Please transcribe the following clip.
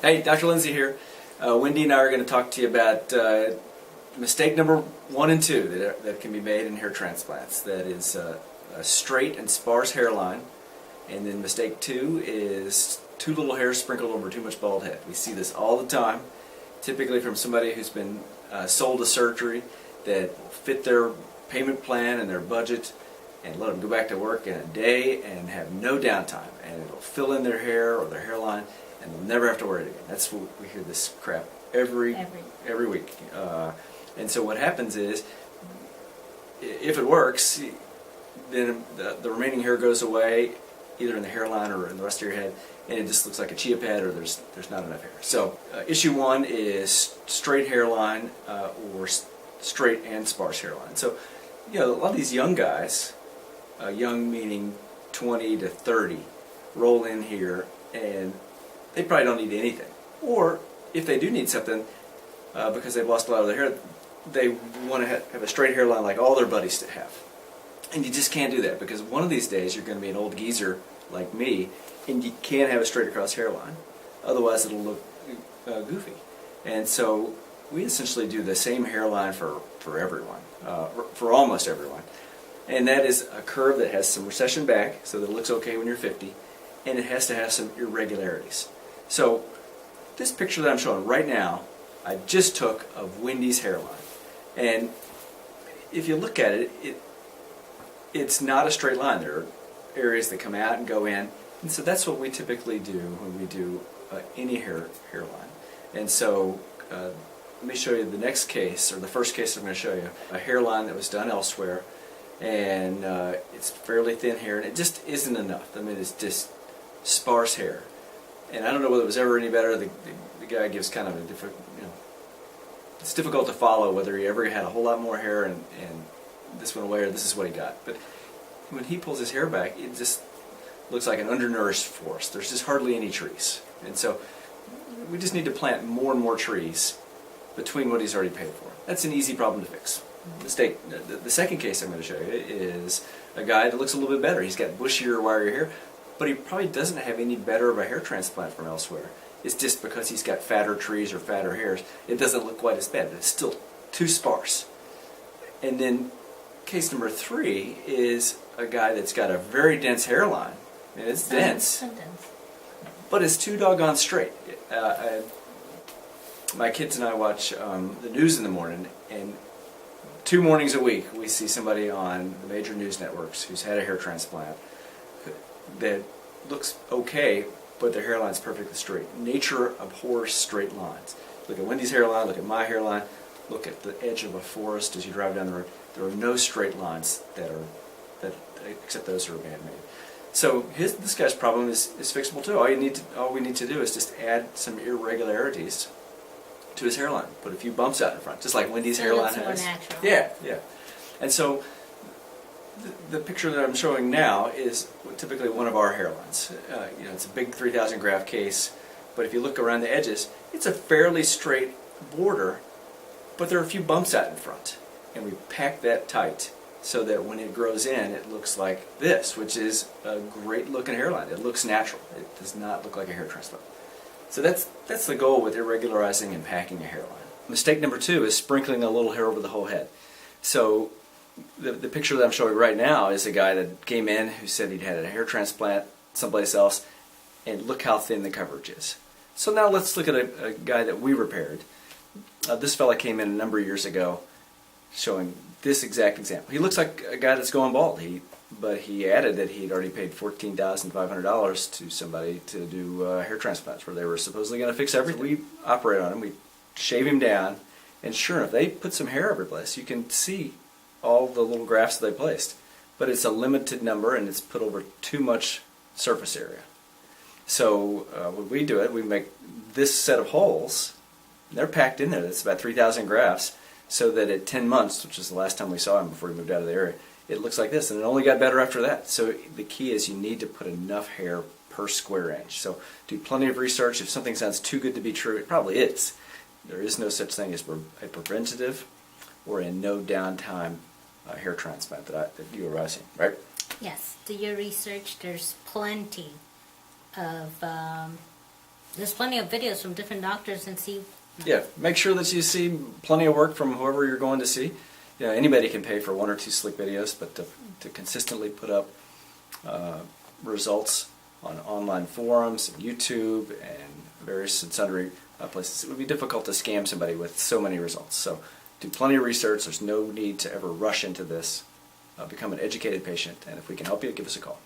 Hey, Dr. Lindsey here. Wendy and I are going to talk to you about mistake number 1 and 2 that can be made in hair transplants. That is a straight and sparse hairline, and then mistake 2 is too little hair sprinkled over too much bald head. We see this all the time, typically from somebody who's been sold a surgery that will fit their payment plan and their budget and let them go back to work in a day and have no downtime, and it'll fill in their hair or their hairline and they'll never have to worry it again. That's what we hear this crap every week. And so what happens is, if it works, then the remaining hair goes away, either in the hairline or in the rest of your head, and it just looks like a chia pet, or there's not enough hair. So issue 1 is straight hairline or straight and sparse hairline. So a lot of these young guys, young meaning 20 to 30, roll in here and they probably don't need anything. Or if they do need something, because they've lost a lot of their hair, they want to have a straight hairline like all their buddies have. And you just can't do that, because one of these days you're going to be an old geezer like me, and you can't have a straight across hairline. Otherwise it'll look goofy. And so we essentially do the same hairline for everyone, for almost everyone. And that is a curve that has some recession back so that it looks okay when you're 50, and it has to have some irregularities. So this picture that I'm showing right now, I just took of Wendy's hairline. And if you look at it, it's not a straight line. There are areas that come out and go in. And so that's what we typically do when we do any hairline. And so let me show you the next case, or the first case I'm going to show you, a hairline that was done elsewhere. And it's fairly thin hair, and it just isn't enough. I mean, it's just sparse hair. And I don't know whether it was ever any better. The guy gives kind of a different, it's difficult to follow whether he ever had a whole lot more hair and this went away, or this is what he got. But when he pulls his hair back, it just looks like an undernourished forest. There's just hardly any trees. And so we just need to plant more and more trees between what he's already paid for. That's an easy problem to fix. The second case I'm going to show you is a guy that looks a little bit better. He's got bushier, wirier hair, but he probably doesn't have any better of a hair transplant from elsewhere. It's just because he's got fatter trees or fatter hairs, it doesn't look quite as bad, but it's still too sparse. And then case number 3 is a guy that's got a very dense hairline. And it's dense, but it's too doggone straight. My kids and I watch the news in the morning, and 2 mornings a week we see somebody on the major news networks who's had a hair transplant that looks okay, but their hairline's perfectly straight. Nature abhors straight lines. Look at Wendy's hairline, look at my hairline, look at the edge of a forest as you drive down the road. There are no straight lines except those that are man-made. So this guy's problem is fixable too. All we need to do is just add some irregularities to his hairline. Put a few bumps out in front, just like Wendy's hairline has. More natural. Yeah. And so the picture that I'm showing now is typically one of our hairlines. It's a big 3,000 graft case, but if you look around the edges, it's a fairly straight border, but there are a few bumps out in front. And we pack that tight so that when it grows in, it looks like this, which is a great looking hairline. It looks natural. It does not look like a hair transplant. So that's the goal with irregularizing and packing a hairline. Mistake number 2 is sprinkling a little hair over the whole head. So the picture that I'm showing right now is a guy that came in who said he'd had a hair transplant someplace else, and look how thin the coverage is. So now let's look at a guy that we repaired. This fella came in a number of years ago showing this exact example. He looks like a guy that's going bald, but he added that he'd already paid $14,500 to somebody to do hair transplants where they were supposedly going to fix everything. So we operate on him, we shave him down, and sure enough, they put some hair every place. You can see all the little grafts that they placed, but it's a limited number and it's put over too much surface area. So when we do it, we make this set of holes, and they're packed in there. That's about 3,000 grafts, so that at 10 months, which is the last time we saw him before he moved out of the area, it looks like this, and it only got better after that. So the key is you need to put enough hair per square inch. So do plenty of research. If something sounds too good to be true, it probably is. There is no such thing as a preventative or a no downtime hair transplant that you or I seen, right? Yes, do your research. There's plenty of there's plenty of videos from different doctors and see. Yeah, make sure that you see plenty of work from whoever you're going to see. Yeah, anybody can pay for 1 or 2 slick videos, but to consistently put up results on online forums, and YouTube, and various and sundry places, it would be difficult to scam somebody with so many results. So do plenty of research. There's no need to ever rush into this. Become an educated patient, and if we can help you, give us a call.